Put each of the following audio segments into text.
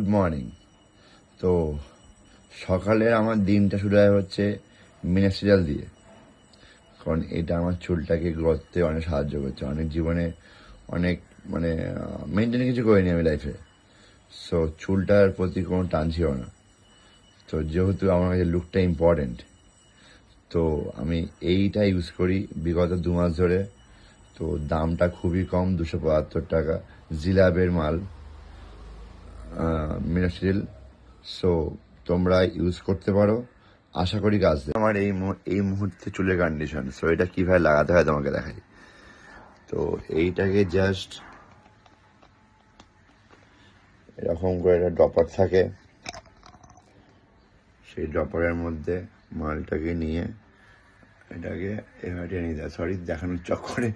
Good morning. তো সকালে আমার দিনটা শুরু হয় হচ্ছে মিনাস্ট্রিয়াল দিয়ে, কারণ এটা আমার চুলটাকে গ্রোথে অনেক সাহায্য করছে। অনেক জীবনে অনেক মেনটেন কিছু করিনি আমি লাইফে, সো চুলটার প্রতি কোনো টান ছিল না। তো যেহেতু আমার কাছে লুকটা ইম্পর্টেন্ট, তো আমি এইটা ইউজ করি বিগত 2 মাস ধরে। তো দামটা খুবই কম, 275 টাকা, জিলাবের মাল, মিনাস্ট্রিয়াল। সো তোমরা ইউজ করতে পারো, আশা করি কাজ দেবে। আমার এই মুহূর্তে চুলের কন্ডিশন, সো এটা কিভাবে লাগাতে হয় তোমাকে দেখাই। তো এইটাকে জাস্ট এরকম করে একটা ড্রপার থাকে, সেই ড্রপারের মধ্যে মালটাকে নিয়ে এটাকে এভাবে নিয়ে দেয়। সরি, দেখানোর চক্করে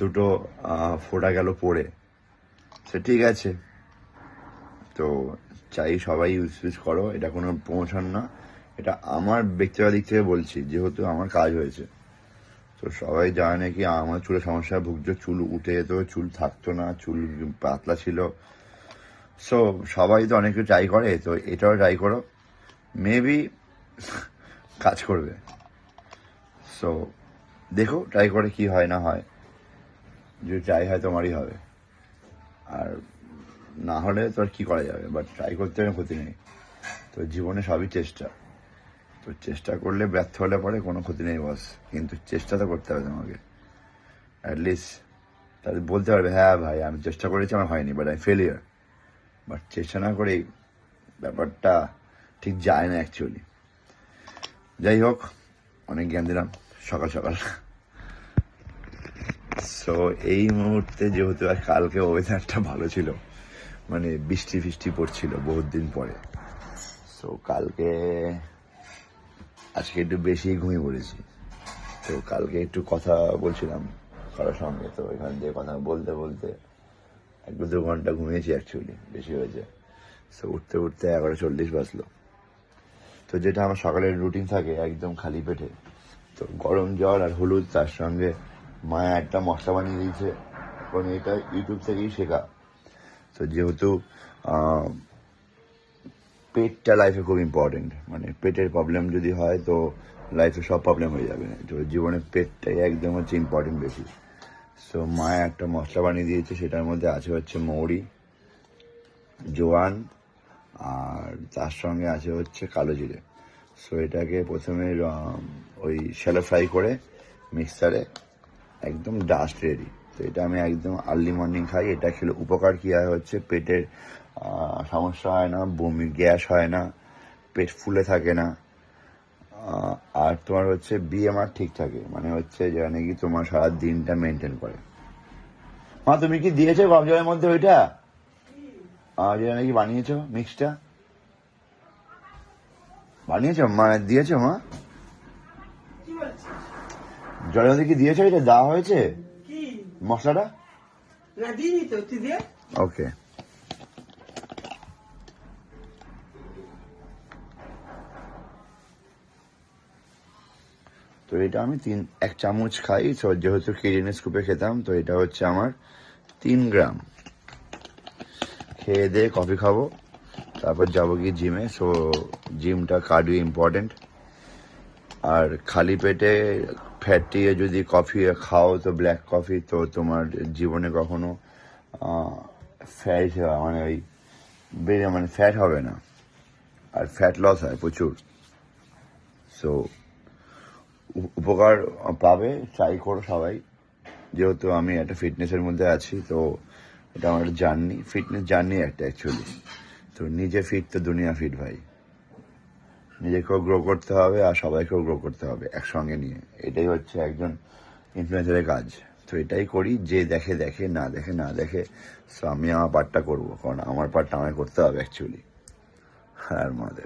দুটো ফোটা গেল পড়ে, সে ঠিক আছে। তো চাই সবাই ইউজ করো, এটা কোনো প্রমোশন না, এটা আমার ব্যক্তিগত দিক থেকে বলছি, যেহেতু আমার কাজ হয়েছে। তো সবাই জানে কি আমার চুলের সমস্যা ভুগছে, চুল উঠে যেত, চুল থাকতো না, চুল পাতলা ছিল। সো সবাই তো অনেক কিছু ট্রাই করে, তো এটাও ট্রাই করো, মেবি কাজ করবে। সো দেখো ট্রাই করে কি হয় না হয়, যদি ট্রাই হয় তোমারই হবে, আর না হলে তো আর কি করা যাবে, বাট ট্রাই করতে হবে, ক্ষতি নেই। তো জীবনে সবই চেষ্টা, তো চেষ্টা করলে ব্যর্থ হলে পরে কোনো ক্ষতি নেই বস, কিন্তু চেষ্টা তো করতে হবে তোমাকে অ্যাটলিস্ট। তাহলে বলতে পারবে হ্যাঁ ভাই আমি চেষ্টা করেছি, আমার হয়নি, বাট আই ফেলিয়ার। বাট চেষ্টা না করেই ব্যাপারটা ঠিক যায় না অ্যাকচুয়ালি। যাই হোক, অনেক জ্ঞান দিলাম সকাল সকাল। সো এই মুহূর্তে যেহেতু আর কালকে ওয়েদারটা ভালো ছিল, বৃষ্টি ফিষ্টি পড়ছিল বহুত দিন পরে, সো আজকে একটু বেশি ঘুমিয়ে পড়েছি। তো কালকে একটু কথা বলছিলাম কারোর সঙ্গে, তো এখান দিয়ে কথা বলতে বলতে 1-2 ঘন্টা ঘুমিয়েছি, অ্যাকচুয়ালি বেশি হয়েছে। সো উঠতে উঠতে 11:40 বাজলো। তো যেটা আমার সকালের রুটিন থাকে একদম খালি পেটে, তো গরম জল আর হলুদ, তার সঙ্গে মায়া একটা মশলা বানিয়ে দিয়েছে, কারণ এটা ইউটিউব থেকেই শেখা। তো যেহেতু পেটটা লাইফে খুব ইম্পর্টেন্ট, পেটের প্রবলেম যদি হয় তো লাইফে সব প্রবলেম হয়ে যাবে, তো জীবনে পেটটাই একদম হচ্ছে ইম্পর্টেন্ট বেশি। সো মায়া একটা মশলা বানিয়ে দিয়েছে, সেটার মধ্যে আছে হচ্ছে মৌরি, জোয়ান, আর তার সঙ্গে আছে হচ্ছে কালো জিরে। সো এটাকে প্রথমে ওই শ্যালো ফ্রাই করে মিক্সারে একদম ডাস্ট রেডি। তো এটা আমি একদম আর্লি মর্নিং খাই। এটা খেলে উপকার কী হয় হচ্ছে পেটের সমস্যা হয় না, বমি গ্যাস হয় না, পেট ফুলে থাকে না, আর তোমার হচ্ছে বিএমআর ঠিক থাকে, হচ্ছে যেটা নাকি তোমার সারা দিনটা মেনটেন করে। মা তুমি কি দিয়েছো গরম জলের মধ্যে ওইটা যেটা নাকি বানিয়েছো, মিক্সটা বানিয়েছো দিয়েছো মা? জলের মধ্যে কি দিয়েছো, এটা দেওয়া হয়েছে মশলাটা? ওকে। তো এটা আমি 1 চামচ খাই। যেহেতু কিরিনে স্কুপে খেতাম, তো এটা হচ্ছে আমার 3 গ্রাম। খেয়ে দিয়ে কফি খাবো, তারপর যাবো কি জিমে। সো জিমটা কার্ডিও ইম্পর্টেন্ট, আর খালি পেটে ফ্যাটিয়ে যদি কফি খাও, তো ব্ল্যাক কফি, তো তোমার জীবনে কখনো ফ্যাট ওই বেড়ে ফ্যাট হবে না, আর ফ্যাট লস হয় প্রচুর। সো উপকার পাবে, ট্রাই করো সবাই। যেহেতু আমি একটা ফিটনেসের মধ্যে আছি, তো এটা আমার একটা জার্নি, ফিটনেস জার্নি একটা অ্যাকচুয়ালি। তো নিজে ফিট তো দুনিয়া ফিট ভাই। নিজেকেও গ্রো করতে হবে আর সবাইকেও গ্রো করতে হবে একসঙ্গে নিয়ে, এটাই হচ্ছে একজন ইনফ্লুয়েন্সারের কাজ। তো এটাই করি, যে দেখে দেখে, না দেখে না দেখে। সো আমি আমার পার্টটা করবো, কারণ আমার পার্টটা আমায় করতে হবে অ্যাকচুয়ালি। আর আমাদের